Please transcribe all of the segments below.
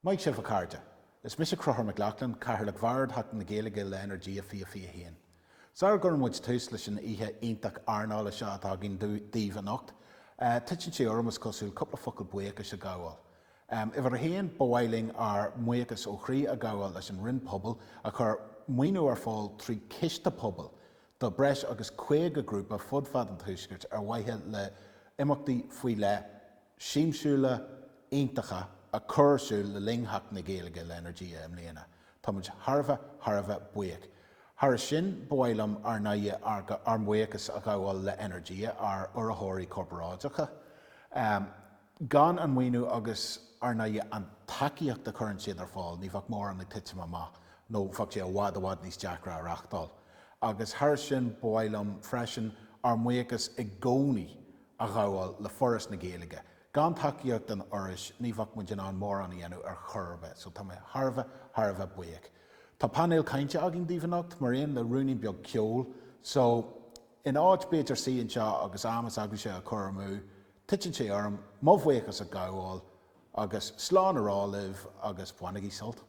Mike Schiff Carja. Is Mr. Croher McLaughlin, Carla Vard hat na Gaeilge le Energia fia hien. Zar gurn much tuislishin ihe intak Arnala shot agin diva nocht. Titchin she ormus cosul couple of fuckle buekas a gawal. If a hien boiling are muekas o chree a gawal as in rin pubble, a car muinu are fall three kishta pubble. The bresh agus quega group of fudfad and tuiskert are waihe le imokti fuile, shimshula intacha. A cursúil le linghach na Gaeilge le Energia Lena. Thomas Harva buic. Har sin boilam ar naie ar muecas a gawal le Energia ar urahori corporáideacha. Gan an winu agus ar naie an takiach the currency ar fall, ni fach mór an na titsima ma, no fach sé a wad nís jacra arachtal. Agus har sin boilam freshen ar muecas e goni a gawal le forest na Gaeilge. Gan takiach an orish ni fach mujan an mór an ienu ar churbe, so tá me harva buic. Tá panel kaintja agin divanacht, marin le rúnin biog kiol, so in áit beter sí an seo agus amas agus sé a churmu, tichin sé arm, mofwekas a gawal, agus slán ará liv agus buanagi salt.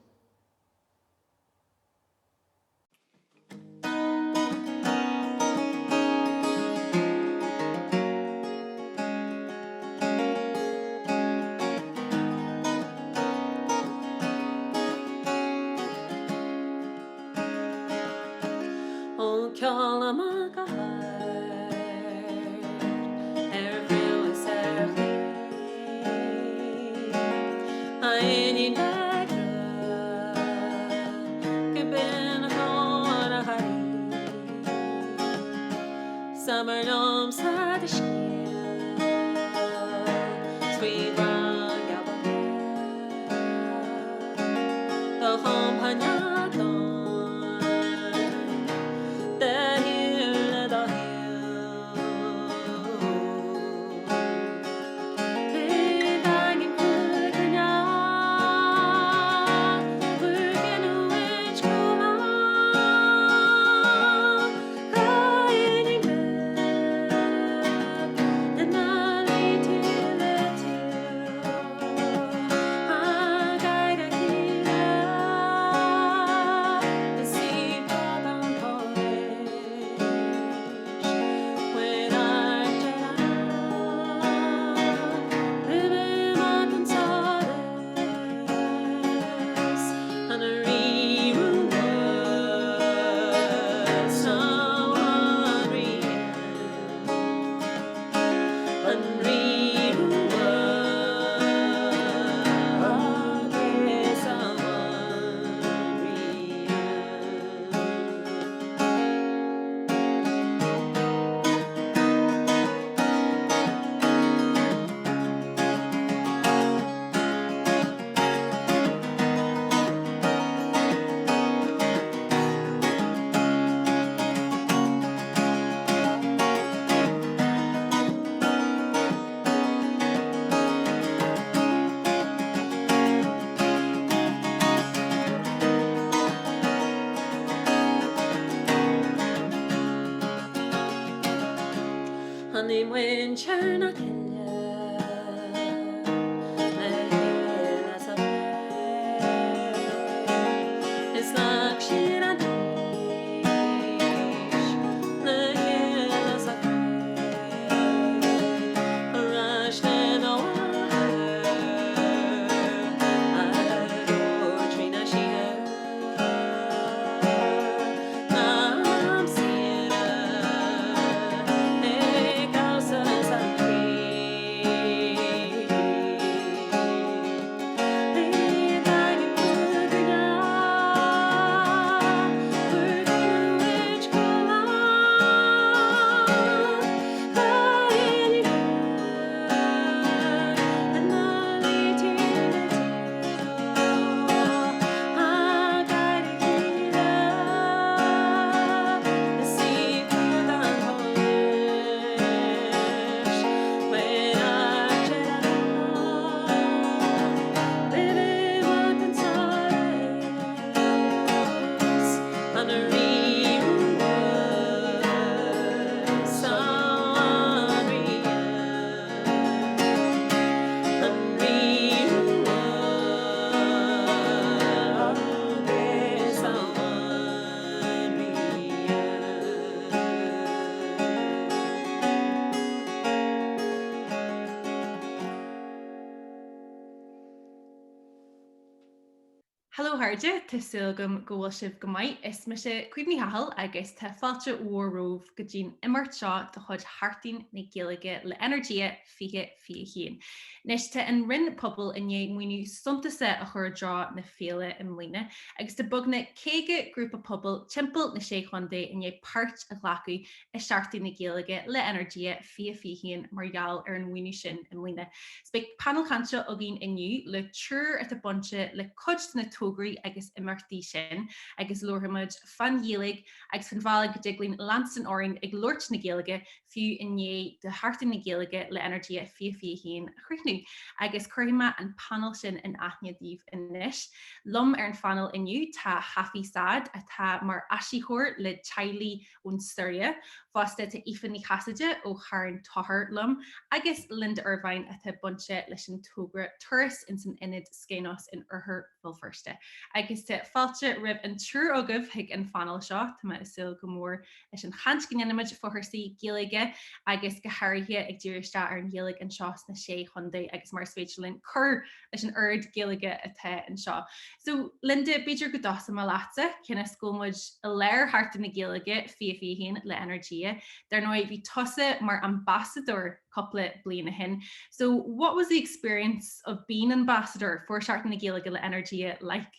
Hello Harja, Tá sulgam go bhfuil sibh go maiid is me sé cuimhní hahall agus tá fáilte uaróh go dtín immart seo do chud hartain na Gaeilge le Energia fiche fi chéan. Nes tá an rinn pobl inné muoinú suntaasa a chur drá na féle im mlíne, agus tá bugna céige grúpa pobl timppel na séchhandé inné páirt a ghlacu is seaartain na Gaeilge le Energia fi chéan margheall ar an muoinú sin im mlíne. Spe panel canse a gin inniu le trúr at a bunche le cud na tógraí agus imartí sin agus lohamid fan Gaeilge agus fan bhla go diglín Lansan orin ag Lort na Gaeilge fiú inné de hartain na Gaeilge le Energia fi chéan chruichnú agus chuirma an panel sin in aithneadíh inis. Lum ar an fanel inniu tá hafi sad a tá mar asíthóir le Chailí ón Surya, fásta tá ifan ní chasaide ó charan tohar lum agus Linda Irvine a tá bunche leis an tógra turas in san inid scénos in urthir full firste. Agus te fáilte rib an trú agah hiag an fanal seo tá is sil go mór leis an chancin fóthairsaí Gaeilge agus go hairithe ag dúiriste ar an Gaeilge an seás na sé chundé agus mar Switzerland chur leis an ard Gaeilge atá an seo. So Linda beidir go dosa má láta cinna scómuid a léir hartain na Gaeilge fihéin le Energia. Dar nó bhí tosa mar ambassador couple bliana hin. So what was the experience of being ambassador for Sheachtain na Gaeilge le Energia like?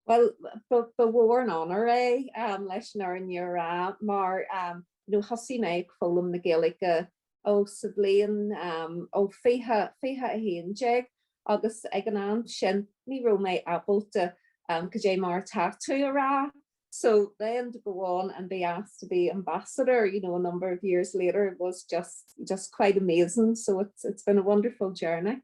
Well, but war an honor leis nar an ra mar no hosí me fólam na Gaeilge ó sa blian ó féthe a héanjeg agus ag an am sin ní ro me abalta go dé mar tatu a ra. So then to go on and be asked to be ambassador, you know, a number of years later, it was just quite amazing. So it's been a wonderful journey.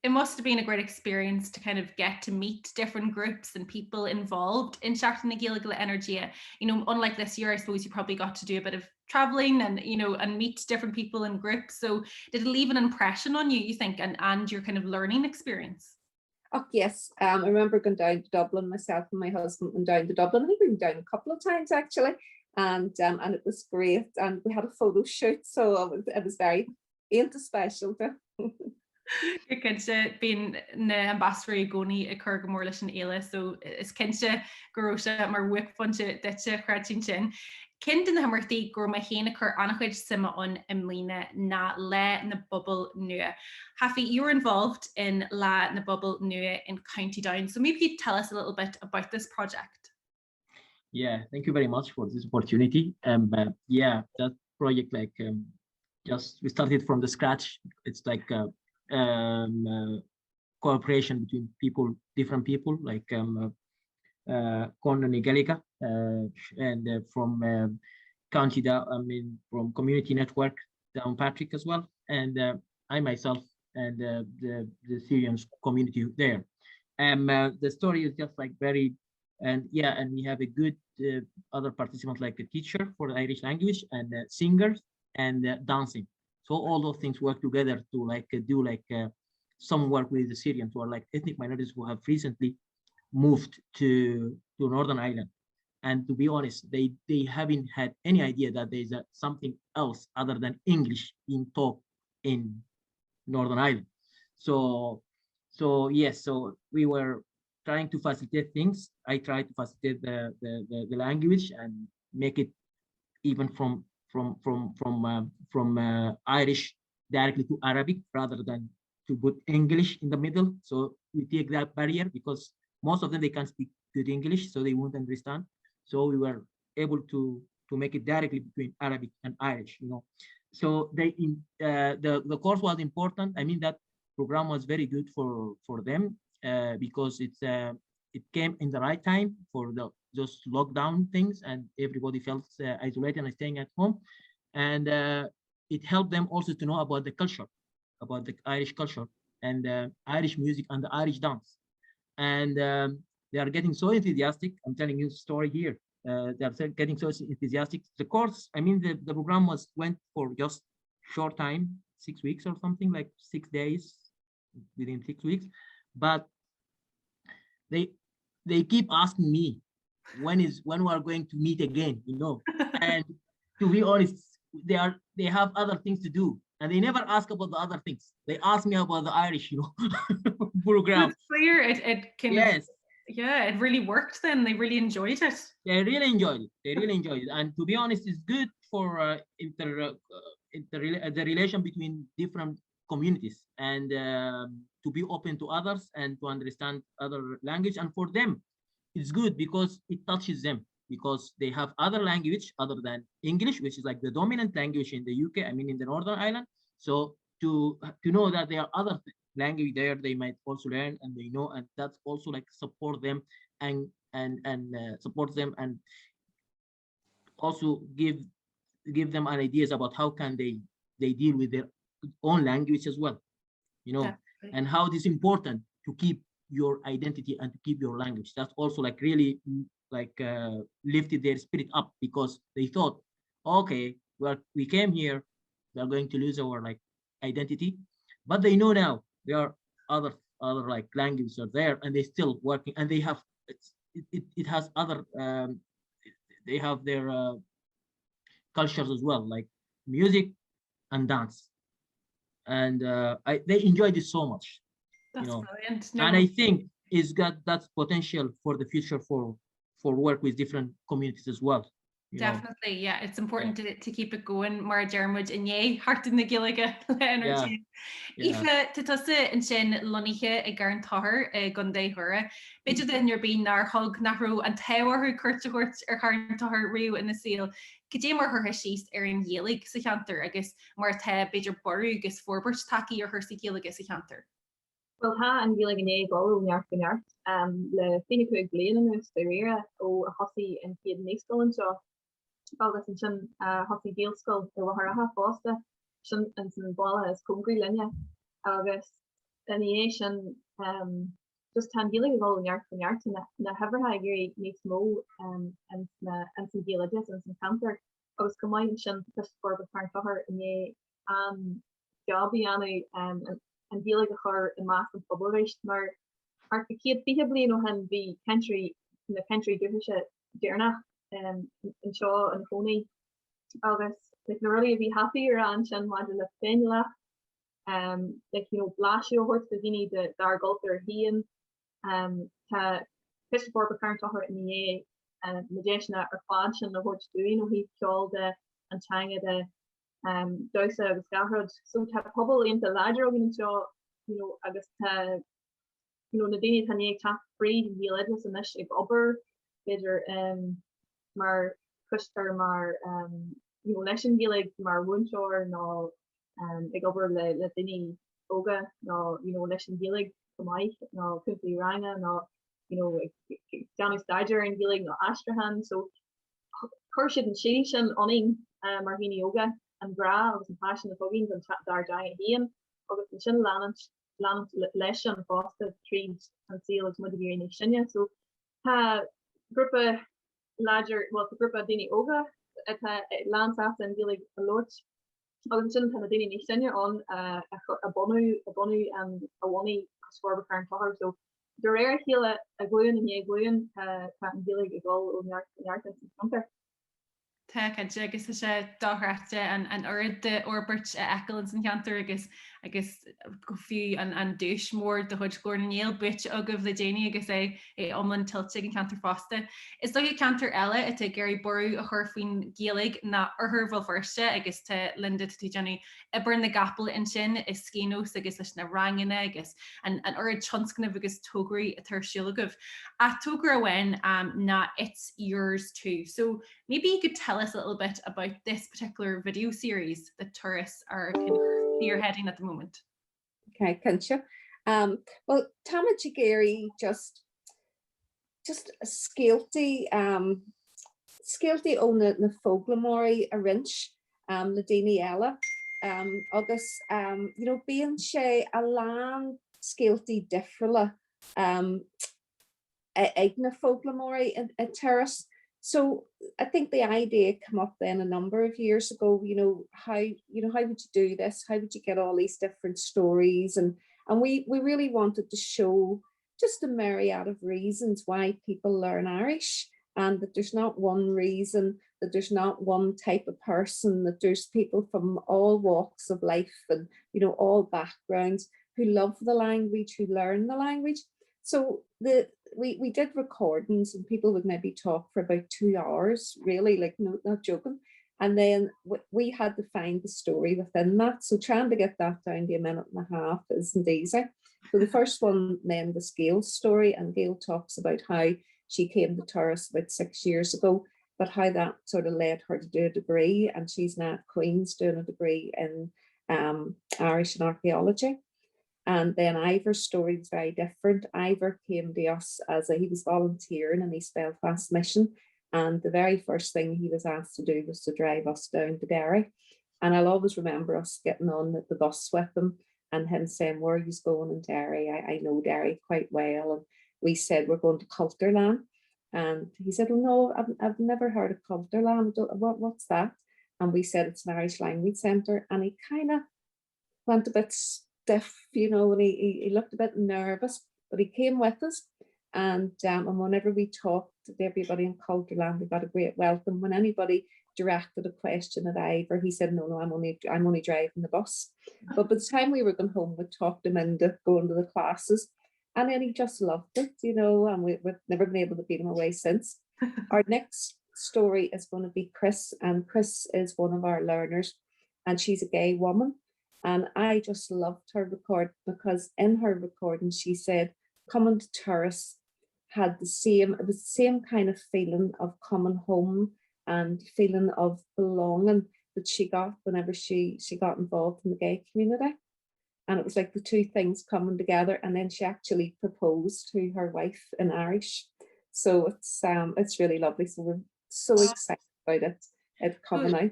It must have been a great experience to kind of get to meet different groups and people involved in Sheachtain na Gaeilge le Energia. You know, unlike this year, I suppose you probably got to do a bit of traveling and, you know, and meet different people in groups. So did it leave an impression on you, you think, and your kind of learning experience? Oh yes, I remember going down to Dublin, myself and my husband went down to Dublin. I think we went down a couple of times actually, and it was great. And we had a photo shoot, so it was very special. Kinse bín na ambassador gcónaí a chur go mór leis an éile, so is cinse goróise mar bhuiic funte dute chreatín sin. Cin in na hamartaí gur ma héana chur annachchuid sima on im mlíne na le na bubble nua. Hafi, you were involved in la na bubble nua in County Down, so maybe you'd tell us a little bit about this project. Yeah, thank you very much for this opportunity. Yeah, that project just we started from the scratch. It's like cooperation between people, different people, like Conor Gaeilge, and from County Down, I mean from Community Network Downpatrick as well, and I myself and the Syrian community there. The story is just like very, and yeah, and we have a good other participants like a teacher for the Irish language and singers and dancing. So all those things work together to do some work with the Syrians who are like ethnic minorities who have recently moved to Northern Ireland. And to be honest, they haven't had any idea that there's something else other than English being taught in Northern Ireland. So yes, so we were trying to facilitate things. I tried to facilitate the language and make it even from Irish directly to Arabic rather than to put English in the middle. So we take that barrier because most of them they can't speak good English, so they won't understand. So we were able to make it directly between Arabic and Irish, you know. So the course was important. I mean, that program was very good for them because it came in the right time for those lockdown things, and everybody felt isolated and staying at home, and it helped them also to know about the culture, about the Irish culture and Irish music and the Irish dance, and they are getting so enthusiastic. I'm telling you the story here. They are getting so enthusiastic. The course, I mean, the program went for just short time, 6 weeks or something, like 6 days within 6 weeks, but they keep asking me when we are going to meet again, you know. And to be honest, they have other things to do, and they never ask about the other things. They ask me about the Irish, you know, program. It's clear it can. Yes, Yeah, it really worked then. They really enjoyed it. They really enjoyed it. They really enjoyed it. And to be honest, it's good for the relation between different communities and to be open to others and to understand other language. And for them, it's good because it touches them because they have other language other than English, which is like the dominant language in the UK. I mean, in the Northern Ireland. So to know that there are other language there, they might also learn and they know, and that's also like support them and support them and also give them ideas about how can they deal with their own language as well, you know, Definitely. and how it is important to keep your identity and to keep your language. That's also like really like lifted their spirit up because they thought, okay, well, we came here, we are going to lose our like identity, but they know now there are other like languages are there and they still working and they have it has other they have their cultures as well, like music and dance, and they enjoy this so much, you That's know. brilliant. And No, I think it's got that potential for the future for work with different communities as well, you know. definitely. Yeah, it's important to keep it going. Mar Dermot and yay, heart in the Gaeilge Yeah, energy. yeah. Ife to tusa in sin lonithe I gar an tahar gundé hure. Beidir den your bean nar hog narrow and tewer who curtahort har an tahar riu in the seal. Cadé mar her sheist in Gaeilge sa chanter agus mar te beidir boru gus forbert taki or her si Gaeilge sa chanter. Well ha an Gaeilge né go neart le fin léan is rire ó a hosi an fiad méskol an seo agus an sin hosi deelskol de har ha fáste sin an sin ball is kongri linne agus an sin just han Gaeilge go neart na hever ha géri nes mó an sin Gaeilge an sin counter agus kom sin for the far né jobby anu and Gaeilge haar in mass and published maar kiet bli no hen vi country in the country duse derna in Shaw and Honey agus like really be happy around sin wa le féinle like you know blasio hort the vini de dar golfer hien ta fishboard bekar her in the medina er fa na hort doing no he killed de an changa de douse agus garrod so ta pobl in the ladder organ you know agus you know na dini tan tap free die legends en is ik ober bidder maar kuster maar you know lesson die like maar woonshore no ik ober le dini oga no you know lesson die like for my no kuntly ranga no you know Johnny Stager and die like no Astrahan so Kurshid and Sheachtain oning marhini yoga and bra was an passion of hugging and dar giant hien agus an sin land leis an fosta trees and seal is mud in Shinya so ha gruppe larger well the gruppe dini oga at lands after and dealing a lot agus sin tan dini Shinya on a bonu and a wani score current power so the rare hele a gluin and ye gluin can dealing a goal on the Te agus sé dáhraachta an orid de orbert ekelins an cheantar agus go fiú an dúis mór de chud scoirnéal bit agah le déine agus é omlan tiltte an cantar fásta. Is do cantar eile a te géirí ború a chur faoin Gaeilge na arthbhil firste agus te Linda tú Jenny ibar na gapel in sin is scénos agus leis na rangine agus an orid chonscanna agus tógraí a tarsúla goh. A tógra ahain na it's yours too. So maybe you could tell us a little bit about this particular video series that tourists are kind of spearheading at the moment. Okay, Kincha. Well, Tamaji Gary just skeelty on the Foglamori a wrench, the Dini Ella, August, you know, being she a land skeelty different, Egna Foglamori a terrace. So I think the idea came up then a number of years ago, how would you do this? How would you get all these different stories? And we really wanted to show just a myriad of reasons why people learn Irish, and that there's not one reason, that there's not one type of person, that there's people from all walks of life and, all backgrounds who love the language, who learn the language. So the we did recordings, and people would maybe talk for about 2 hours, really, like, no, not joking. And then we had to find the story within that. So trying to get that down to a minute and a half isn't easy. So the first one then was Gail's story, and Gail talks about how she came to Turas about 6 years ago, but how that sort of led her to do a degree, and she's now at Queen's doing a degree in Irish and archaeology. And then Ivor's story was very different. Ivor came to us he was volunteering in East Belfast Mission, and the very first thing he was asked to do was to drive us down to Derry. And I'll always remember us getting on the bus with him and him saying, "Where are you going in Derry? I know Derry quite well." And we said, "We're going to Culterland." And he said, "Oh no, I've never heard of Culterland. What's that?" And we said, "It's an Irish language centre." And he kind of went a bit stiff, and he looked a bit nervous, but he came with us. And whenever we talked to everybody in Culterland, we got a great welcome. When anybody directed a question at Ivor, he said, "No, I'm only driving the bus." But by the time we were going home, we talked him into going to the classes, and then he just loved it, and we've never been able to beat him away since. Our next story is going to be Chris, and Chris is one of our learners, and she's a gay woman. And I just loved her record, because in her recording, she said, coming to Turas it was the same kind of feeling of coming home and feeling of belonging that she got whenever she got involved in the gay community. And it was like the two things coming together. And then she actually proposed to her wife in Irish. So it's really lovely. So we're so excited about it coming out.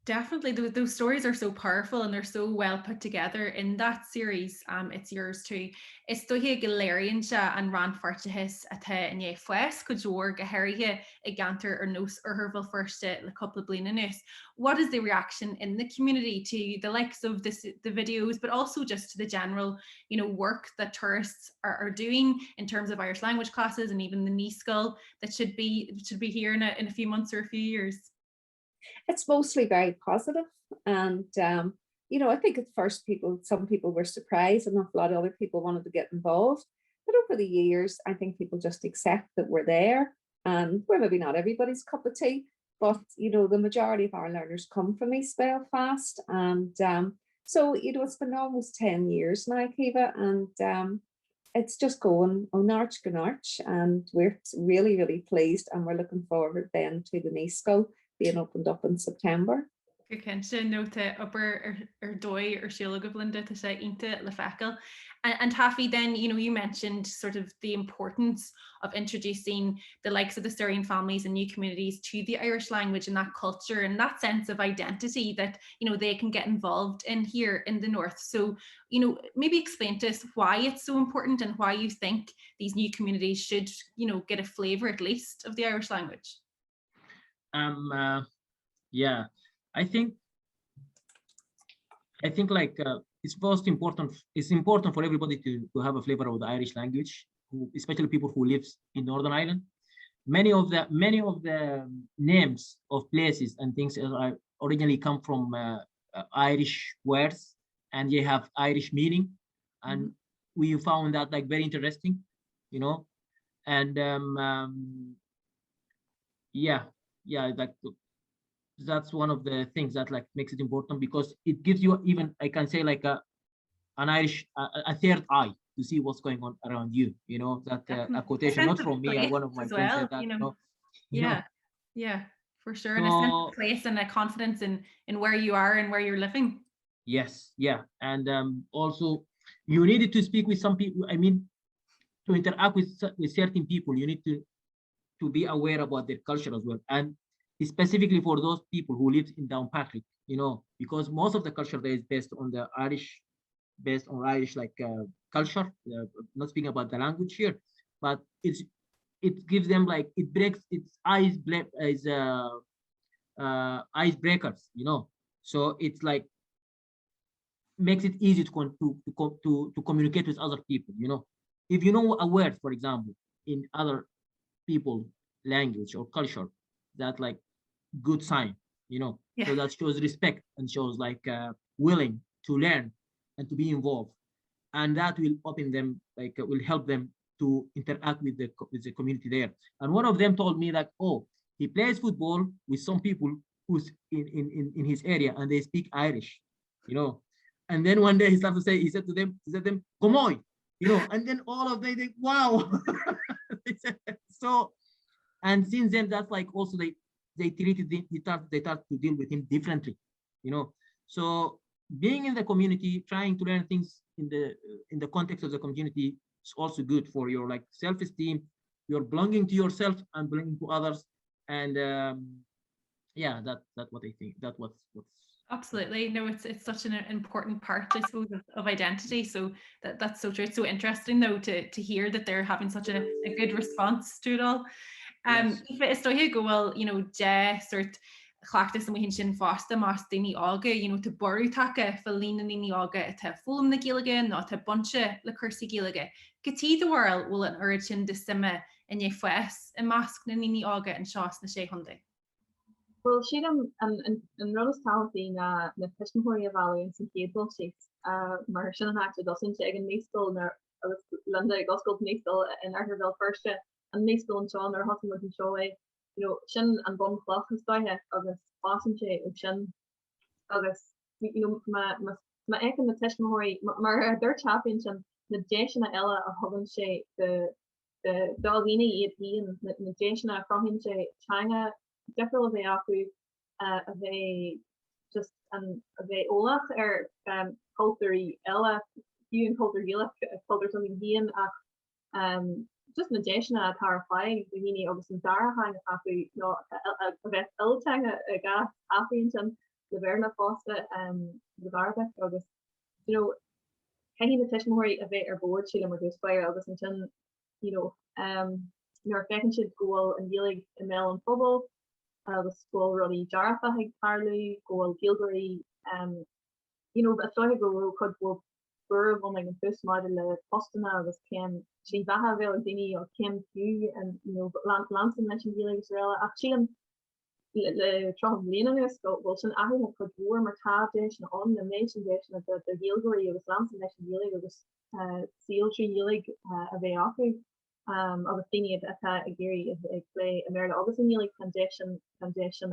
Definitely, those stories are so powerful, and they're so well put together in that series. It's yours too. Is dóthe go léironn an ran fartathes atá in fues go jór go Energia I gantar ar nos ar herval first le couple blina nus. What is the reaction in the community to the likes of the videos, but also just to the general, work that tourists are doing in terms of Irish language classes, and even the knee skill that should be here in a few months or a few years? It's mostly very positive. And, I think at first some people were surprised, and a lot of other people wanted to get involved. But over the years, I think people just accept that we're there, and we're maybe not everybody's cup of tea, but, the majority of our learners come from East Belfast. And so, it's been almost 10 years now, Kiva, and it's just going on arch go arch, and we're really, really pleased, and we're looking forward then to the knee school being opened up in September. Kense nota upper or dói or síla go blinda to say inte le fecal. And Taffy, then, you mentioned sort of the importance of introducing the likes of the Syrian families and new communities to the Irish language and that culture and that sense of identity that, they can get involved in here in the North. So, maybe explain to us why it's so important and why you think these new communities should, get a flavour at least of the Irish language. Yeah, I think like it's most important. It's important for everybody to have a flavor of the Irish language, especially people who live in Northern Ireland. Many of the names of places and things are originally come from Irish words, and they have Irish meaning, and we found that like very interesting, and like that's one of the things that like makes it important, because it gives you, even I can say, like an Irish a third eye to see what's going on around you, that a quotation not from me, and one of my friends said that, yeah, for sure. And a sense of place and a confidence in where you are and where you're living. Yes, yeah. And also you needed to speak with some people. I mean, to interact with certain people, you need to be aware about their culture as well, and specifically for those people who live in Downpatrick, because most of the culture there is based on Irish like culture. Not speaking about the language here, but it gives them like, it breaks its icebreakers, So it's like makes it easy to communicate with other people, If you know a word, for example, in other people language or culture, that like good sign, So that shows respect and shows like willing to learn and to be involved, and that will open them, like will help them to interact with the community there. And one of them told me that, oh, he plays football with some people who's in his area and they speak Irish, you know. And then one day he started to say, he said to them, come on, you know, and then all of them, they wow. So, and since then, that's like also they treated they start to deal with him differently, you know. So being in the community, trying to learn things in the context of the community is also good for your like self-esteem, you're belonging to yourself and belonging to others. And yeah, that's what I think. That's what's absolutely. No, it's such an important part, I suppose, of identity. So that's so true. It's so interesting though to hear that they're having such a good response to it all. yes. If it's still here go well, you know, sort chhlaachtas am hin sin fásta más daoine ága, you know, to ború take fel lína daoine ága te fólam na Gaeilge ná te bunse le cursaí Gaeilge. Gotí the world will an origin de sime in ye fues in mask na daoine ága an seás na sé hunde. Well, she and Rose Talty na Fishmoria Valley in St. Gabriel Shakes, Martian and actually doesn't check in Maysville, Linda Gospel Maysville in Arthurville first, and Maysville and Sean or Hutton with Show, you know, Shin and Bon Clough and Stoya, August Boston Shay, and Shin, August, you know, my egg in the Fishmoria, Mar their championship, the Jason Ella of Hubban Shay, the Dalvini EP and the Jason from him Shay, China. Different of the aku of a just of a olaf culture ella you and culture gila culture something being just magician at terrifying the mini of some dara hang aku no a bit iltang a gas and the verna fosta the barba August you know any the fish more of it or board she with this fire August and you know your second should go and dealing in melon bubble the school really Jaratha had Carly go Gaeilge you know but so go could go burr one like the first model postana was Kim she baha dini or Kim Hugh and you know Lanson mentioned Gaeilge Israel actually the trouble leaning is Wilson I have could warm or tabdish on the nation of the Gaeilge was Lanson mentioned Gaeilge was seal tree Gaeilge of Aoku of a thing at a Gary play America obviously nearly congestion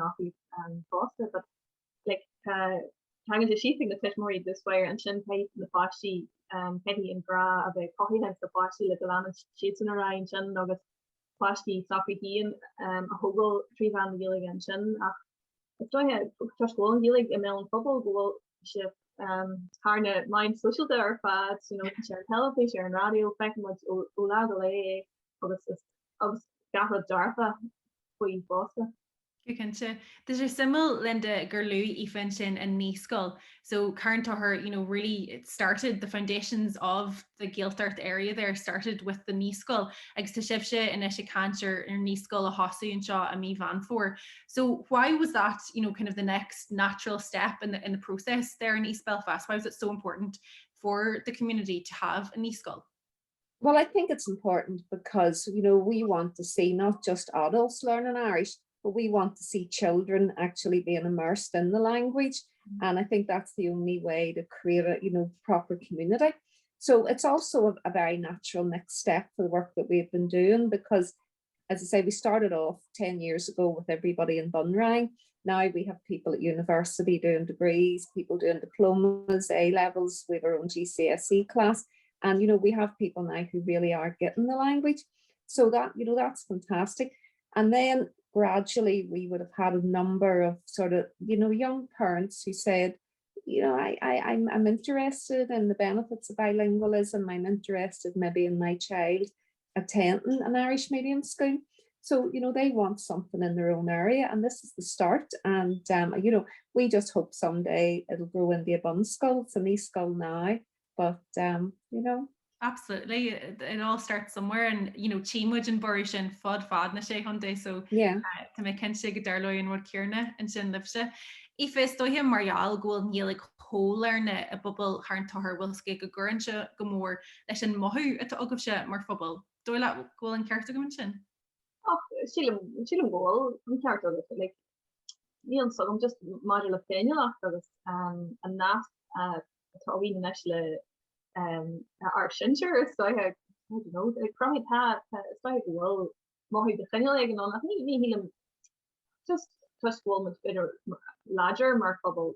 off Foster but like hanging the sheeping the fish more this way and Shin Pate the Fashi Petty and Gra of a coffee hence the Fashi little and sheets in around Shin August Fashi Sophie Ian a Hogel tree van the Gaeilge and Shin if I had just going Gaeilge a melon football goal ship Harna mind social there fads, you know, share television, share radio, fact much Oladale, of Gafra Darfa, we Bosta. There's a symbol Linda Gerlu even sin and Niskel. So current to her, you know, really it started the foundations of the Gaeltart area there started with the Niskel. Ag to Shivsha and Isha Cancer and Niskel a Hosu and Shaw and me Van for. So why was that, you know, kind of the next natural step in the process there in East Belfast? Why was it so important for the community to have a Niskel? Well, I think it's important because, you know, we want to see not just adults learning Irish, but we want to see children actually being immersed in the language. And I think that's the only way to create a, you know, proper community. So it's also a very natural next step for the work that we've been doing because, as I say, we started off 10 years ago with everybody in Bunrang. Now we have people at university doing degrees, people doing diplomas, A-levels, we have our own GCSE class. And, you know, we have people now who really are getting the language. So that, you know, that's fantastic. And then gradually we would have had a number of sort of, you know, young parents who said, you know, I'm interested in the benefits of bilingualism. I'm interested maybe in my child attending an Irish medium school. So, you know, they want something in their own area and this is the start. And, you know, we just hope someday it'll grow into a bun skull. It's an e-skull now, but, you know. Absolutely, it all starts somewhere, and you know, Chimwood and Burish and Fod na sé hunday, so yeah, to make Kense Gadarlo and what Kierna and Shin Livsha. If it's to him Marial go and like whole learn a bubble harn to her will skate a gurnsha go more lesson mohu at Ogusha more football. Do I like go and character mention? Oh, Sheila goal from character like Neil so I'm just modular opinion after this and that we actually our Shinsher so I had don't know, crummy pat, it's like, well, more the thing like, and I think he just twist wall met bitter lager mar fabel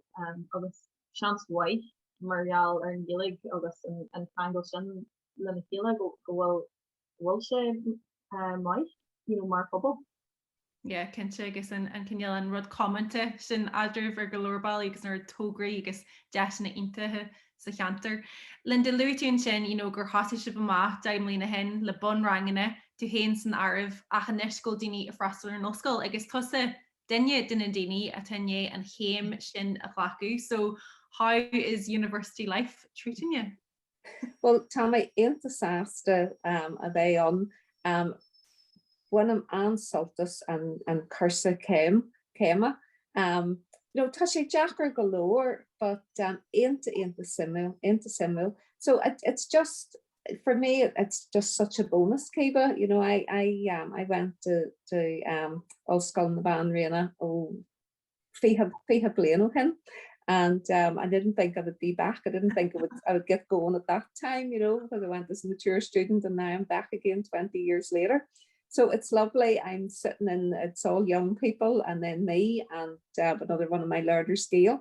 agus chance wife Marial and Gaeilge agus and Tango sin lena chéile go bhfuil sé mai mar fabel. Yeah, Kense agus an cinneal an rud commente sin adrih ar go lórbal agus nar tógraí agus deisna intathe sa cheantar. Linda luún sin gur háta si má daimlína hen le bon rangine tú hén san arbh achanis go daoine a freistal an oscail agus tosa dunne duna daoine a tunne an chéim sin a chhlacu. So how is university life treating you? Well, tá mé intasáasta a bheith an when I'm ansultas and cursa céma. Tá sé Jackar galore, but into simul. So it's just, for me, it's just such a bonus, Kiba. I went to Ulscoil na Ban Rena fiha blian hin. And I didn't think I would be back. I didn't think I would get going at that time, because I went as a mature student and now I'm back again 20 years later. So it's lovely. I'm sitting it's all young people and then me and another one of my learners, Gaeilge.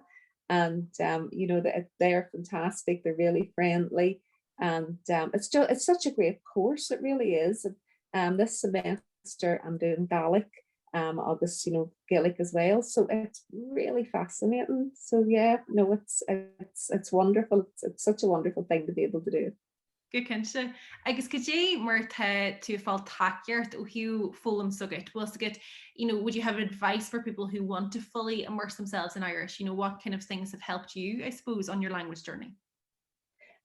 And, they're fantastic. They're really friendly. And it's such a great course. It really is. This semester I'm doing Gaelic. August, Gaelic as well. So it's really fascinating. So yeah, no, it's wonderful. It's such a wonderful thing to be able to do. Good kinse. Agus go dé mar tú fáil takeart ó hiú fólam sugat. Well, sugat, would you have advice for people who want to fully immerse themselves in Irish? What kind of things have helped you, I suppose, on your language journey?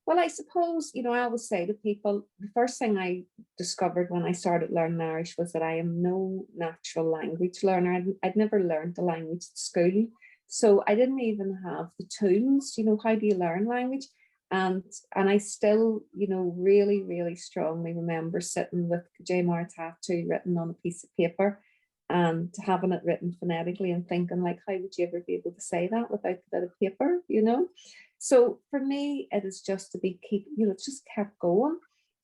Well, I suppose, I always say to people, the first thing I discovered when I started learning Irish was that I am no natural language learner. I'd never learned a language at school. So I didn't even have the tools, how do you learn language? And I still, really, really strongly remember sitting with J-Mar tattoo written on a piece of paper and having it written phonetically and thinking like, how would you ever be able to say that without a bit of paper, So for me, it is just to just kept going.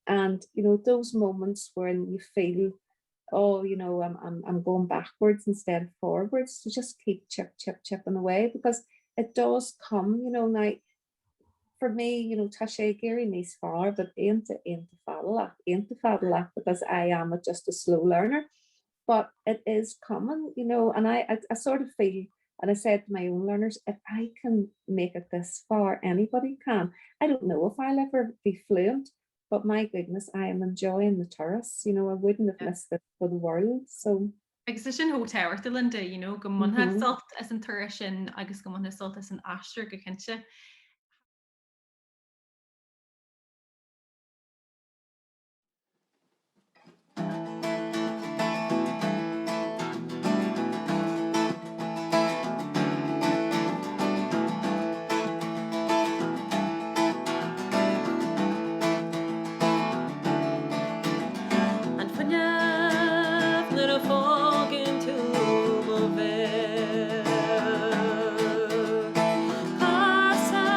And, those moments when you feel, I'm going backwards instead of forwards, to just keep chipping away, because it does come, now for me, tá sé géirí níos far, but ain't fadalach, because I am just a slow learner, but it is coming, and I sort of feel, and I said to my own learners, if I can make it this far, anybody can. I don't know if I'll ever be fluent, but my goodness, I am enjoying the tourists. I wouldn't have missed it for the world. So agus sin hótáirta Linda, go muna sult as an tuair sin agus go muna sult as an astra go cinse. Casa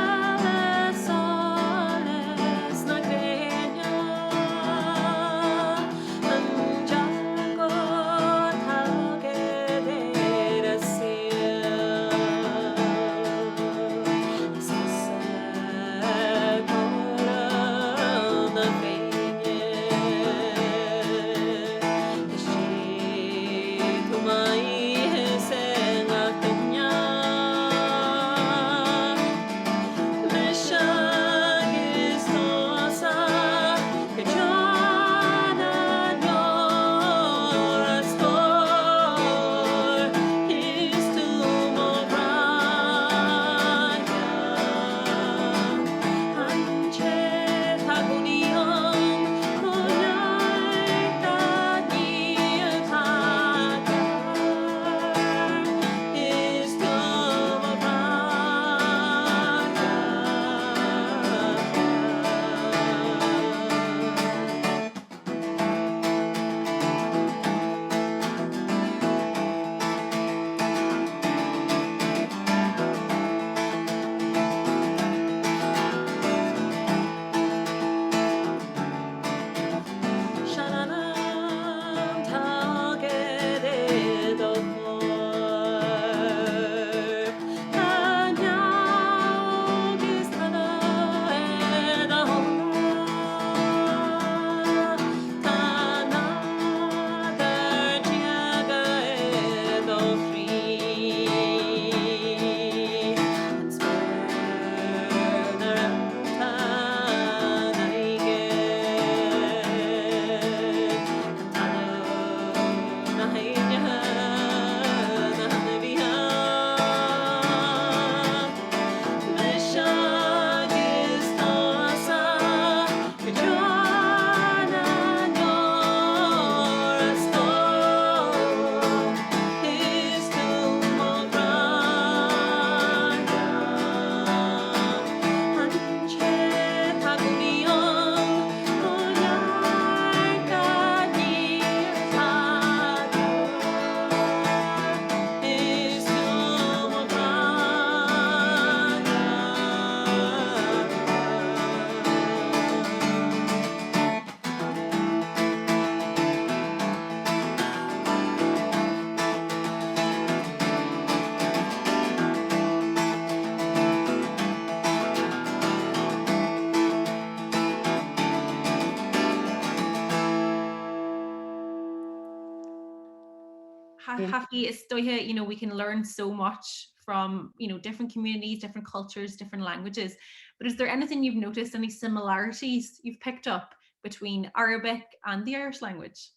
Happy is stoiche, we can learn so much from, different communities, different cultures, different languages. But is there anything you've noticed, any similarities you've picked up between Arabic and the Irish language?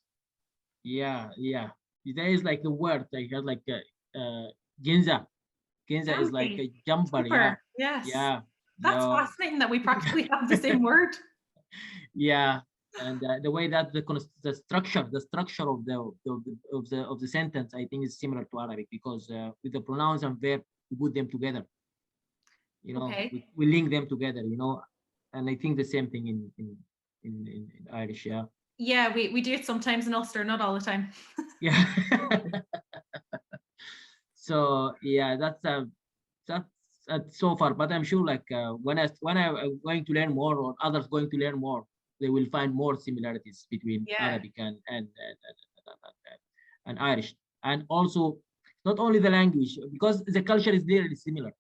Yeah. There is like a word I heard like ginza. Ginza is like a jumper. Yeah. Yes. Yeah. That's fascinating that we practically have the same word. Yeah, and the way that the structure of the sentence, I think, is similar to Arabic, because with the pronouns and verb, we put them together. Okay. We link them together. And I think the same thing in Irish. Yeah. Yeah, we do it sometimes in Ulster, not all the time. Yeah. So yeah, that's so far. But I'm sure, like when I'm going to learn more, or others going to learn more, they will find more similarities between Arabic and Irish. And also, not only the language, because the culture is nearly similar.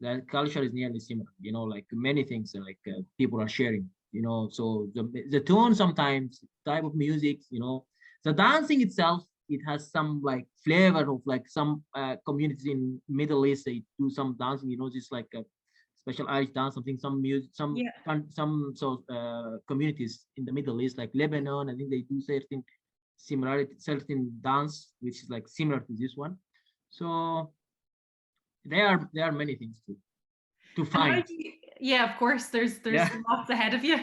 The culture is nearly similar. Like many things, like people are sharing. So the tone, sometimes type of music. The dancing itself, it has some like flavor of like some communities in Middle East. They do some dancing. Just like a special Irish dance, something, some music, some communities in the Middle East, like Lebanon. I think they do certain dance, which is like similar to this one. So there are many things to find. Of course, there's lots ahead of you.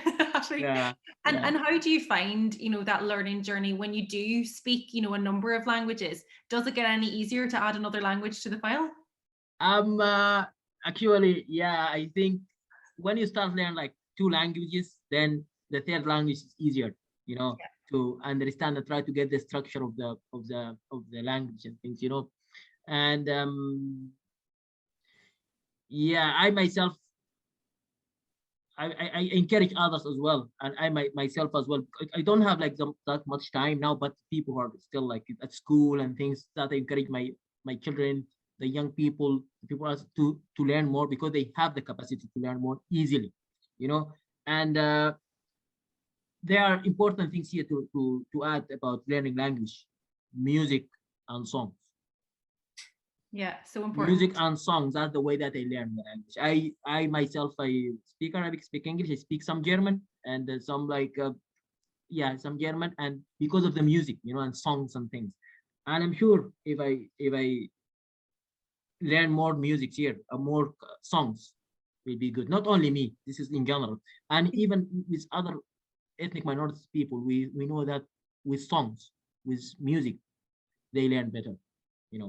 And how do you find that learning journey when you do speak a number of languages? Does it get any easier to add another language to the file? Actually, yeah, I think when you start learning like 2 languages, then the third language is easier, to understand and try to get the structure of the language and things, and yeah, I myself, I encourage others as well, and I myself as well. I don't have like that much time now, but people who are still like at school and things, that I encourage my children, the young people, the people to learn more, because they have the capacity to learn more easily, and there are important things here to add about learning language: music and songs. Yeah, so important. Music and songs, that's the way that I learn the language. I myself, I speak Arabic, speak English, I speak some German, and some like some German, and because of the music, and songs and things. And I'm sure if I learn more music here, more songs, will be good. Not only me, this is in general, and even with other ethnic minorities people, we know that with songs, with music, they learn better.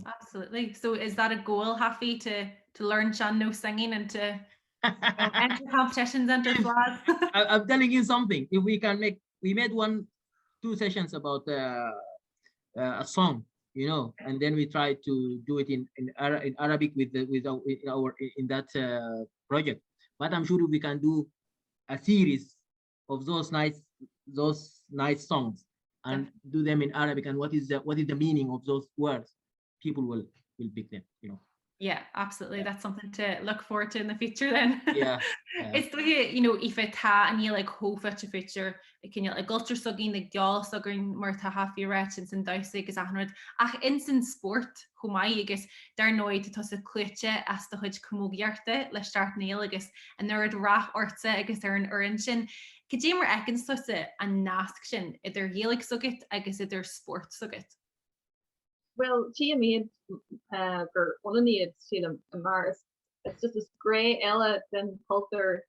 Absolutely. So is that a goal, Happy, to learn Shanno singing and to enter competitions, enter flags? I'm telling you something. If we can we made 2 sessions about a song, and then we try to do it in Arabic with that project. But I'm sure we can do a series of those nice songs and do them in Arabic, and what is the meaning of those words. People will pick them, Yeah, absolutely. That's something to look forward to in the future then. Yeah. It's like, if it ha and you like hope for the future, can you like culture sugging the gal sugging Martha Happy Retchins and Dicey is 100. In sport, whom I guess they're noid to toss a clutche as the hood kumogarte, let's start nail, I guess, and they're at rap ortse, I guess they're an orange. Could you more ekins toss it and naskshin if they're yellick sugget, I guess if they're sport sugget? Well, she made for one of the she Mars. It's just this grey Ella then culture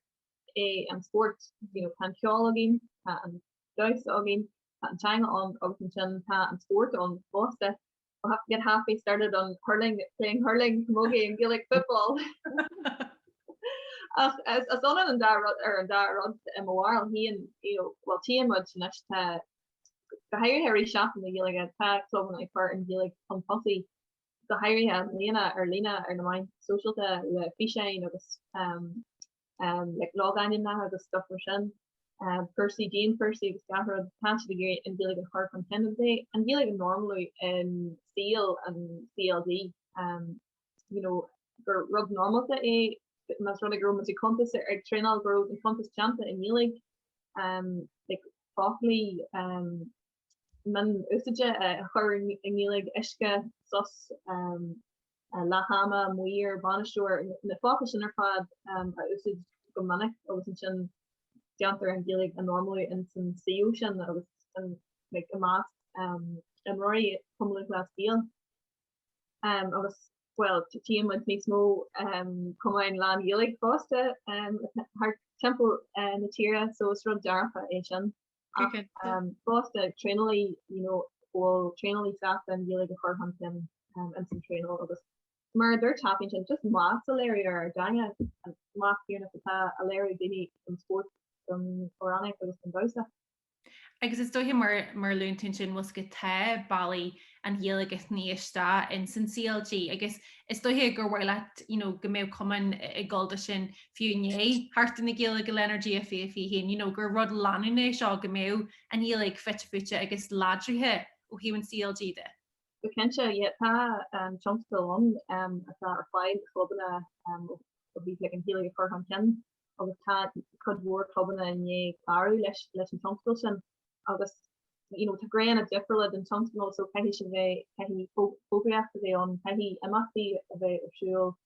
and sports, pantheology and dice again and China on Ocean and sport on Boston. We'll have to get Happy started on playing hurling, camogie and Gaelic football. As on and da rod MOR, he and she and much the higher Harry shop in the Gaelic tag club and I part in Gaelic on Posse. The higher has Lena or the mind social the Sheachtain like log on in now the stuff for Shen. Percy was gathered attached to the in Gaelic and hard content day and Gaelic normally in Seal and CLD. Rub normal to a must run a grow as a compass or train all grow and compass chanta in Gaelic like properly man usage chur ingilig iske sus lahama muir banistor na focus in fad usage go manic sin deantar an gilig a normally in some solution agus like a mass and Rory come last deal agus well team with me small come in land gilig fosta her temple materia so it's from Darfa Asian fosta trainally well trainally staff and gilig a hard hunting and some train agus mar they're tapping just mass area or danga and mass unit a area dini from sport from Oranic agus from Bosa. Agus is dóthe mar lúntain sin was go the bailí an héal agus níostá in san CLG. Agus is dóthe gur bhfuil le go méh cuman I gáilde sin fiúné hartain na géala go Energia fi hén, gur rud leanúna seo go méh an héal fite agus ládrithe ó hiúan CLG de. Bekentje je ta chomstel on ar fáil clubna bhí le an héala chu an ken agus tá chud mhór clubna in clarú leis an chomstel sin. Agus to gran a different than something also pehi sin ve pehi photograph they on pehi amachti of a shul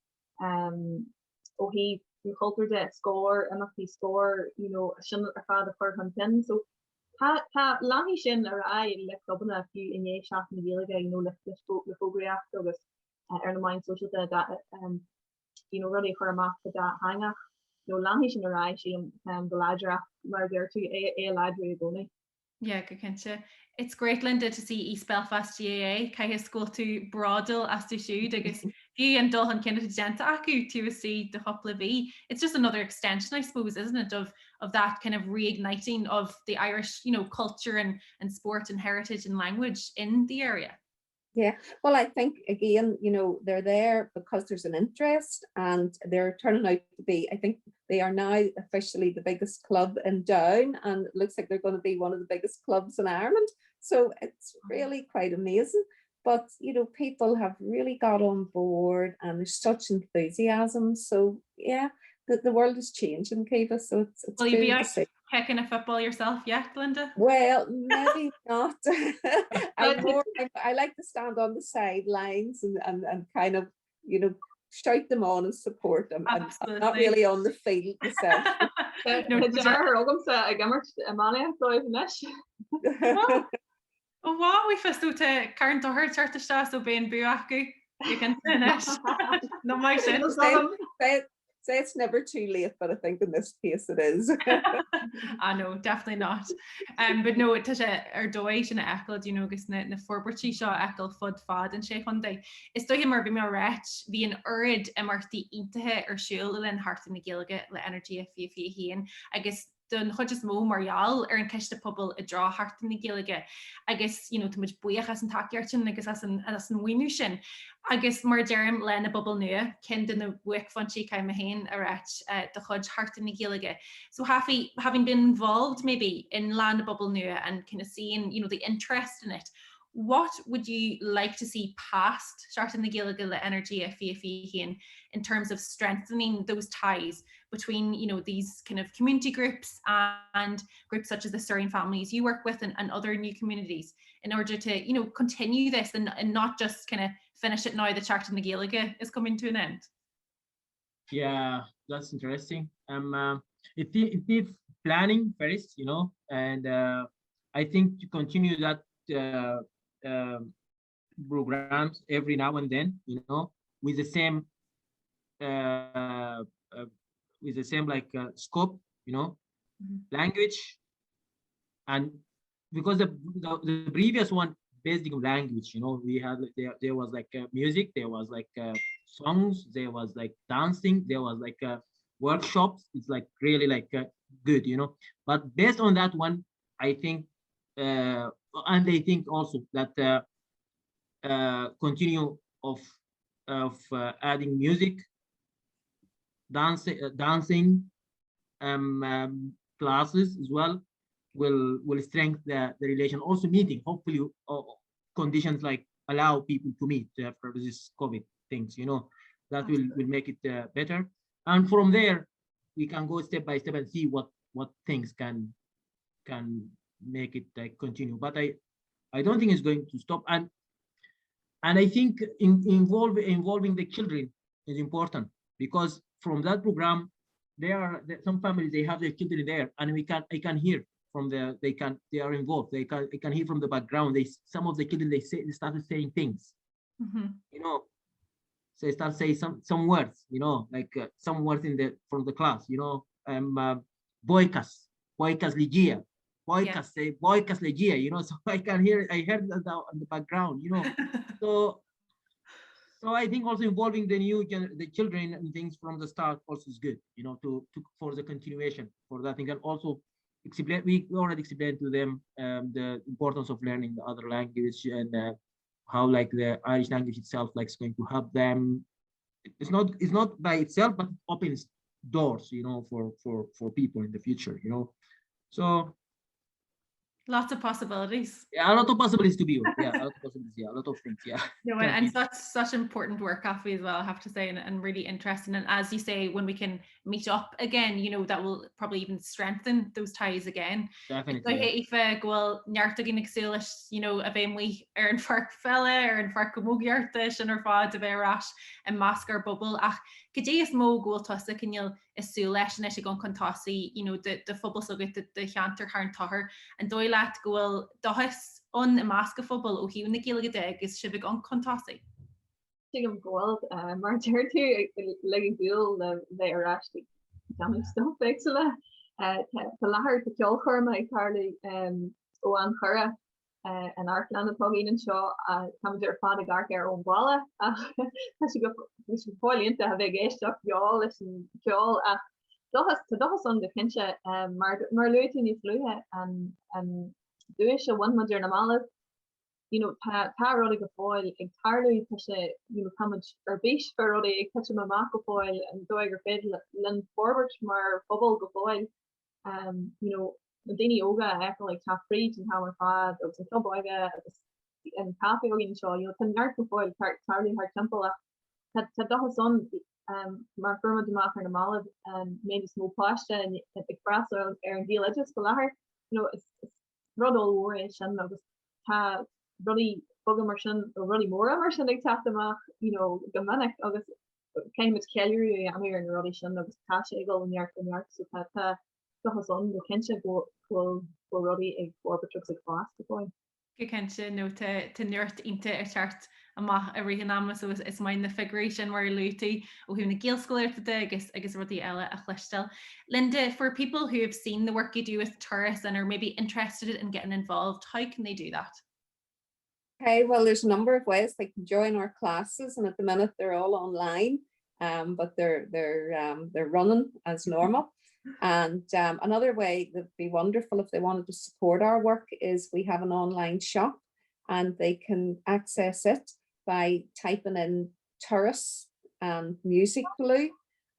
oh he culture that score amachti score sin a father for him so ta langi sin ar I le clubna a few in ye shop in the village le photograph agus earn mind social that ready for a map for that hanga langi sin ar I she the ladder mar there to a ladder goni. Yeah, good kinse. It's great, Linda, to see East Belfast GAA cai school to Broadal as to shoot agus you and Dulhan kind of genta acu to see the hopla V. It's just another extension, I suppose, isn't it, of that kind of reigniting of the Irish, culture and sport and heritage and language in the area. Yeah, well, I think again, they're there because there's an interest and they're turning out to be, I think they are now officially the biggest club in Down and it looks like they're going to be one of the biggest clubs in Ireland. So it's really quite amazing. But, people have really got on board and there's such enthusiasm. So yeah, the world is changing, Kiva. So it's Will you be out kicking a football yourself yet, Linda? Well, maybe not. I like to stand on the sidelines and kind of, shout them on and support them. And I'm not really on the field myself. Oh wow, we fistú te current or chart so being buaku. You can finish. No my sin. Say it's never too late, but I think in this case it is. I know, definitely not. But no, it is ar dóéis sin ekel, gus na forbertí seo ekel fud fad and sé chundé. Is dói mar bhí mar réit hí an urid imartí intathe ar siúil le hartain na Gaeilge le Energia fi hían agus don chud mó marall ar an ceiste pobl a drá hartain na Gaeilge agus tu muid buíoch as an takeartin agus as an winú sin agus mar dearm le na bubble nua cin den na wic fantí caiim a hain a réit de chud hartain na Gaeilge. So having been involved maybe in land a bubble nua and kind of seeing the interest in it, what would you like to see past starting the Gaeilge le Energia fi in terms of strengthening those ties between these kind of community groups and groups such as the Syrian families you work with and other new communities in order to continue this and not just kind of finish it now that Charting the Gaeilge is coming to an end? Yeah, that's interesting. It needs planning first, and I think to continue that programs every now and then, with the same scope, language, and because the previous one based on language, we had there was like music, there was like songs, there was like dancing, there was like workshops. It's like really like good, but based on that one, I think and I think also that continue of adding music, dancing classes as well will strengthen the relation. Also meeting, hopefully conditions like allow people to meet for this COVID things, that will make it better. And from there we can go step by step and see what things can make it continue. But I don't think it's going to stop. And I think involving the children is important, because from that program, some families, they have their children there, and I can hear from they are involved. I can hear from the background. Some of the children, they started saying things, you know. So they start saying some words, you know, like some words from the class, you know, boicas ligia, boicas ligia, you know. So I heard that on the background, you know. So I think also involving the children and things from the start also is good, you know, for the continuation for that thing. And also we already explained to them the importance of learning the other language, and how like the Irish language itself like is going to help them. It's not by itself, but it opens doors, you know, for people in the future, you know. So lots of possibilities. Yeah, a lot of possibilities to be with. Yeah, a lot of possibilities. Yeah, a lot of things. Yeah. No, and such important work, Afi, as well, I have to say, and really interesting. And as you say, when we can meet up again, you know, that will probably even strengthen those ties again. Definitely. If goal neartagin exilish, you know, a family an fark fella or an fark mogiartish and her fad of rash and masker bubble. Ach, Gaeilge mo goal tossa can you'll isulesh and gon contasi, you know, the football so good the chanter harn taher and doilat goal dohis on a mask of football o hiú na Gaeilge is sibig on contasi. Sim gold mar tu le goel le arasti dan stuff excellent te lahar te kjolchorma I Carly o an chura an Arkland pogin and shaw come er fa gar on walla go point have gestoch jol is jol dochas on de kinse mar leutin is fluhe and doe se one mod normal, you know, ta rodi go foil entirely you know come or beach for rodi catch ma go foil and doiger fed lend forward mar bubble go foil you know the dini yoga after like ta freed and how fad of the boyga and coffee in show you know tan nart go foil entirely her temple ta dochas on mar firma de macher normal maybe small pasta and express or deal just for her, you know, it's Rodol war and ta really bug immersion or really more immersion like tap them off, you know, Germanic August kind of calorie I'm here in the relation of Tasha Eagle and York so that has on the kinship will really a orbit like fast the point. Kense no te nuirt inte a chart a rihanama so is mine the figuration where luti o hun na Gaelscoil today agus rudi ella a chlistel. Linda, for people who have seen the work you do with tourists and are maybe interested in getting involved, how can they do that? Okay, well, there's a number of ways they can join our classes, and at the minute they're all online, but they're running as normal. And another way that'd be wonderful if they wanted to support our work is we have an online shop, and they can access it by typing in tourists and music blue,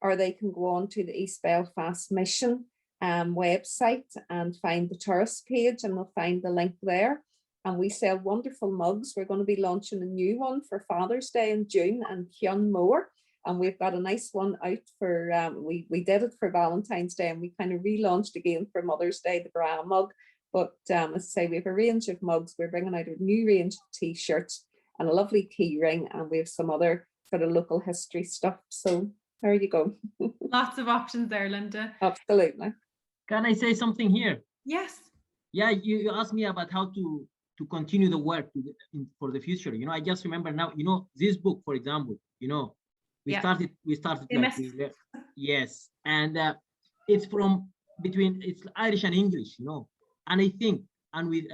or they can go on to the East Belfast Mission website and find the tourist page, and they'll find the link there. And we sell wonderful mugs. We're going to be launching a new one for Father's Day in June and Cian Moore. And we've got a nice one out for, we did it for Valentine's Day and we kind of relaunched again for Mother's Day, the bra mug. But as I say, we have a range of mugs. We're bringing out a new range of t-shirts and a lovely key ring. And we have some other sort of local history stuff. So there you go. Lots of options there, Linda. Absolutely. Can I say something here? Yes. Yeah, you asked me about how to continue the work for the future. You know, I just remember now, you know, this book, for example, you know, we started like, yes, and it's it's Irish and English, you know, and I think, and with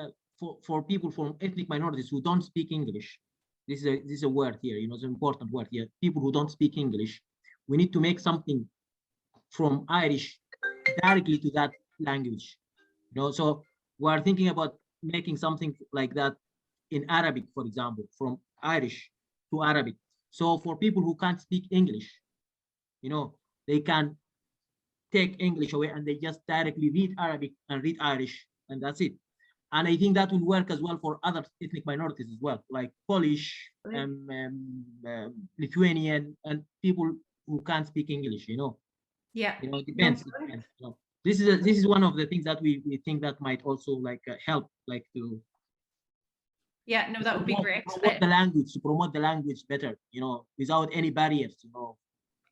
for people from ethnic minorities who don't speak English, this is a word here, you know, it's an important word here. People who don't speak English, we need to make something from Irish directly to that language, you know. So we are thinking about making something like that in Arabic, for example, from Irish to Arabic. So for people who can't speak English, you know, they can take English away and they just directly read Arabic and read Irish, and that's it. And I think that will work as well for other ethnic minorities as well, like Polish, Lithuanian, and people who can't speak English, you know. Yeah. You know, it depends. It depends, you know. This is one of the things that we think that might also like help, like to Yeah, no, that would be great. To promote the language better, without any barriers,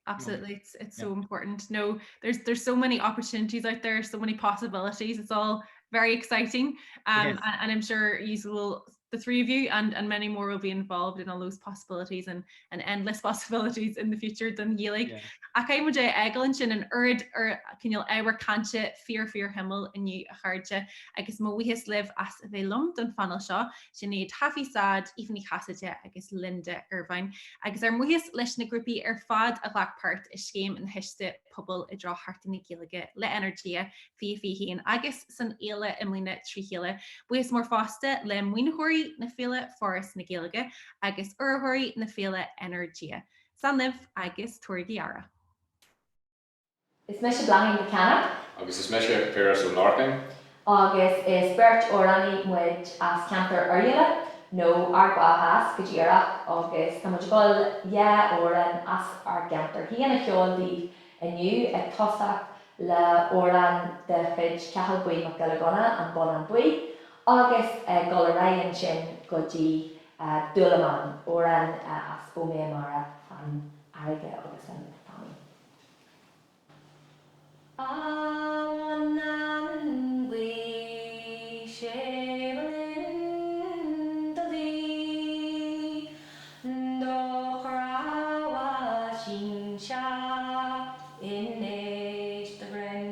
Absolutely, it's so important. No, there's so many opportunities out there, so many possibilities. It's all very exciting, and I'm sure the three of you and many more will be involved in all those possibilities and endless possibilities in the future than Gaeilge. Akai muide egalan sin an urd cinneal ewer cante fear himmel in you hardje agus mo wihis live as they lump don funnel shaw sin taffy sad even casete agus Linda Irvine agus muhis leis na grúpi fad a part is scéim an hiiste pobl I dra hartini Gaeilge le Energia fi hín agus san éile imlíne tríchéile buis mór faste le muoinehóirí na féle forest na Gaeilge agus urhóirí na féle Energia. San liv agus tuairgiara. Is me se blaing de Canada? Agus is me se Paris ó Larkin? Agus is Bert Orani muid as cantar Ariela? No argwahas gajirach agus tamajgol oran as argantar. He and a hioldi a new a tossa le oran de fridge cahal bui macalagona and bonan bui. August Golarayan Chin Goji Dulaman Oran as Ome Mara and Ariga August and Tommy. Awanan we shevelin dali Dohrawa Shinsha in Eastgren.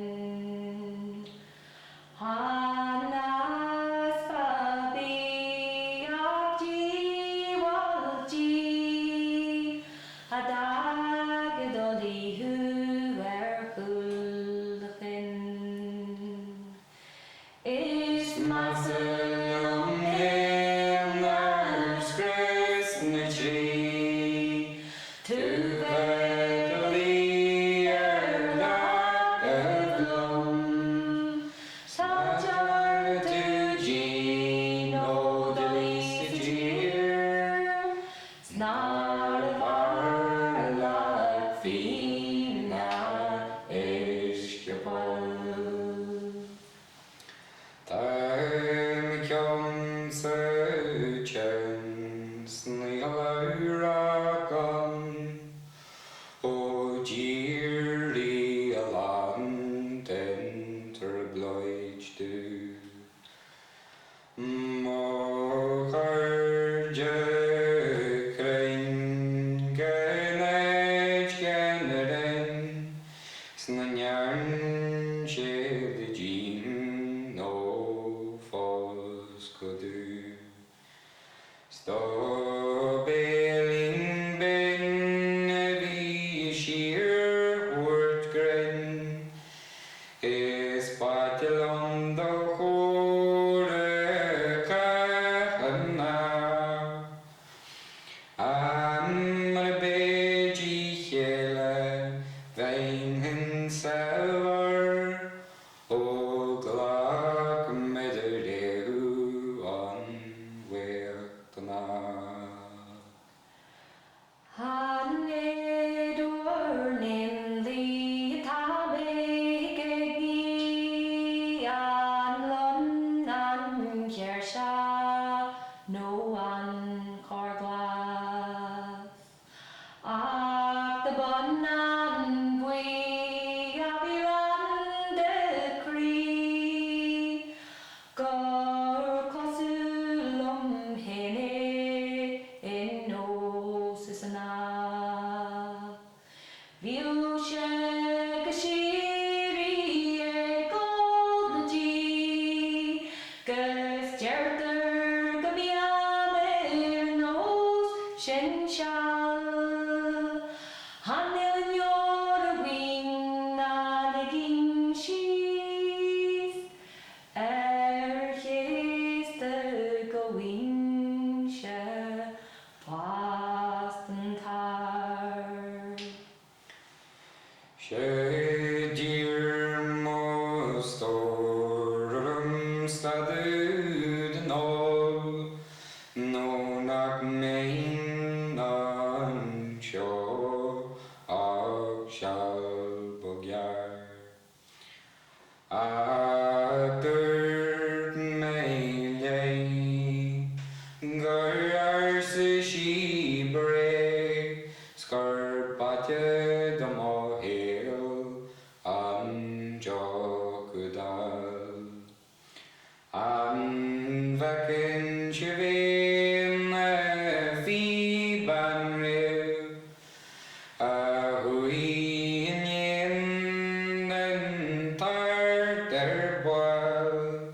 boil.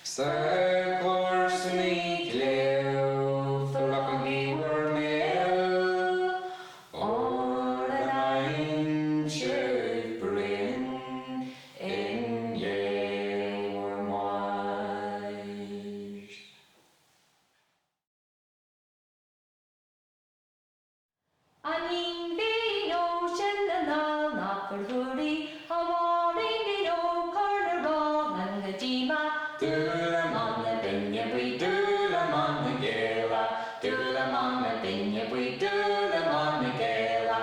Sa corsni gleo, flocki were male, or an ein should bring in ye were mine. Anin vino shenna na perhuri, hamaring vino carnarvon and the jima. Dula manna binya bui dula manna gela, dula manna binya bui dula manna gela.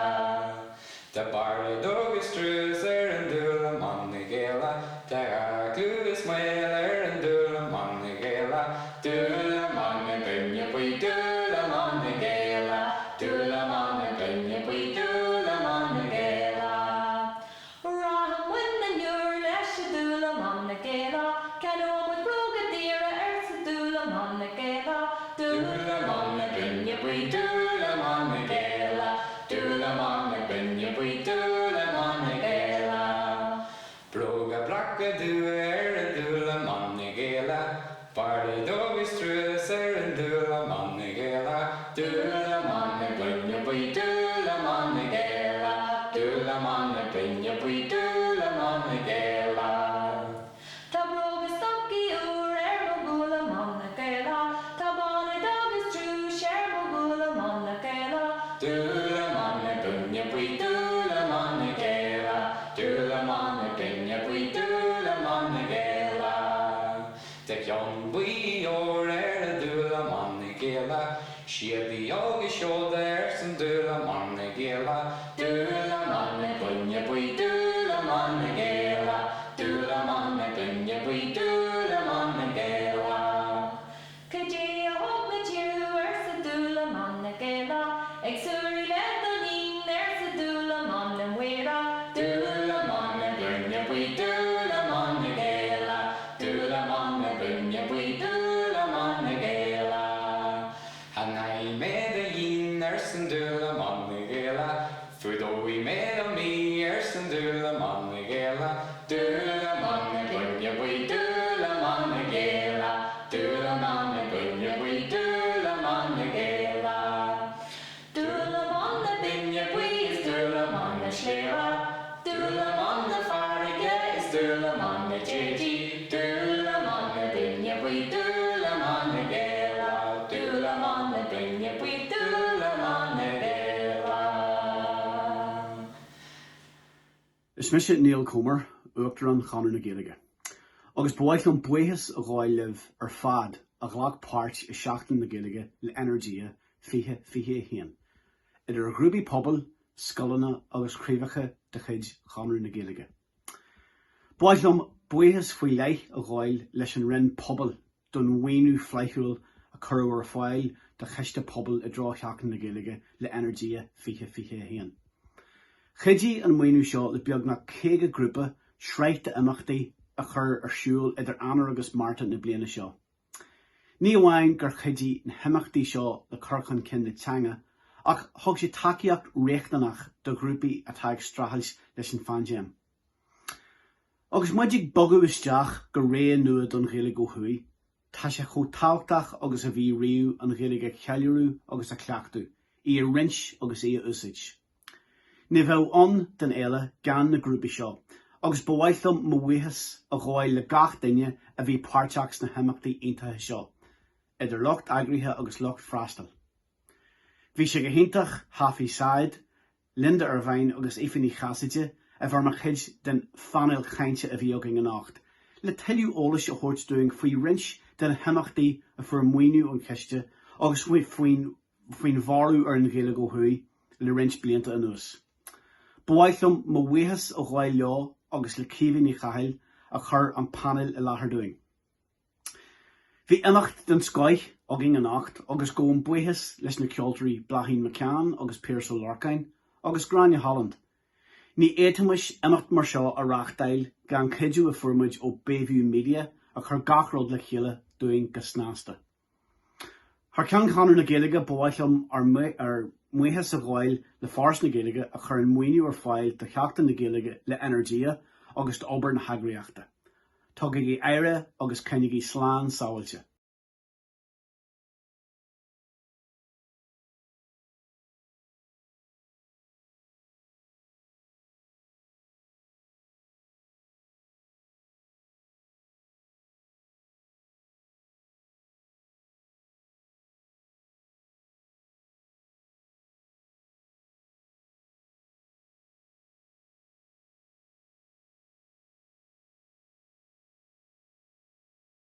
The barley dog is truser and dula manna gela, the aku is mailer and dula manna gela, dula manna binya bui dula manna gela, dula manna binya bui dula manna gela. Ram when the nur lesh dula manna gela, cano with brogadira earth dula manna gela, Dula manna binya bui dula manna gela, dula manna binya bui dula manna gela. Broga bracka duer and dula manna gela, barley dog is truser and dula manna gela, dula manna binya bui dula manna gela, dula manna binya bui dula manna gela. Tabroga stocky ur ermogula manna gela, tabane dog is true, shermogula manna gela. Dula manna binya bui dula manna gela, dula manna binya bui dula manna gela. The young bui or dula manna gela, she'll be yogi shoulders and dula manna gela, dula manna binya bui dula manna gela, dula manna binya bui dula manna gela. Kaji a hog with you, where's the dula manna gela? Exuri let the ning, there's the dula manna wera. Dula manna binya bui dula manna gela, dula manna binya bui dula manna gela. And I made a yinners and dula manna gela, for though we made a meers and dula manna gela, dula manna binya bui dula manna gela, dula manna binya bui dula manna gela. Dula manna binya bui is dula manna shlera. Dula manna farige is dula manna jeji, dula manna binya bui dula manna gela, dula manna binya bui dula manna gela. Is mis Neil Comer, Uachtar an Chanar na Gaeilge. Agus buaith an buíthas a gháilh ar fad a ghlach páirt I Sheachtain na Gaeilge le Energia fiche héan. Idir a grúpi pobl, scolanna agus críomhacha de chuid Chanar na Gaeilge. Buaith an buíthas faoi leith a gháil leis an rinn pobl don wainú fleichiúil a curú ar fáil de cheiste pobl I drá Sheachtain na Gaeilge le Energia fiche héan. Chidí an wainú seo le beag na céige grúpa sreite imachtaí a chur ar siúil idir Anar agus Marta na bliana seo. Ní amháin gur chidí na himachtaí seo le curchan cin na teanga, ach thug sé takeíocht réachtanach do grúpaí atá ag strathailt leis an fanjam. Agus muidig bogu isteach go ré nua don Gaeilge go hui, tá sé chomh tábhachtach agus a bhí riú an Gaeilge cheiliúrú agus a cleachtú, I a rins agus I a úsáid. Ní bheadh an den éile gan na grúpa seo, agus bhhaithlam mo bhuíochas a gháil le gach duine a bhí páirteachs na himachtaí aontaithe seo, idir lucht eagraithe agus lucht freastal. Bhí sé go hintach Hafi Said, Linda ar bhain agus Ifeanyi Chasaide a bhar mar chuid den fanil chainte a bhí agin an nacht. Le tuilliú eolais a thuirt doing faoi rins den himachtaí a fuair muoinú an ceiste agus faoin bharú ar an Gaeilge go hui le rins blianta anuas. Bhhaithlam mo bhuíochas a gháil leo agus le cíomhaí chaithil a chur an panel I láthair doing. Bhí imacht den scoith agin an nacht agus go an buíochas leis na ceoltarí Blachín McCann agus Pearsall Larkain agus Grania Holland. Ní éitimis imacht mar seo a reachtail gan cuidiú a fuairmuid ó Bayview Media a chur gachród le chéile doing go snásta. Thar ceann Chanar na Gaeilge bhhaithlam ar muochas a gháil le fáras na Gaeilge a chur an muoinú ar fáil de Sheachtain na Gaeilge le Energia agus d'obair na heagraíochta. Tugadh í éire agus cynnig í slán sáilte.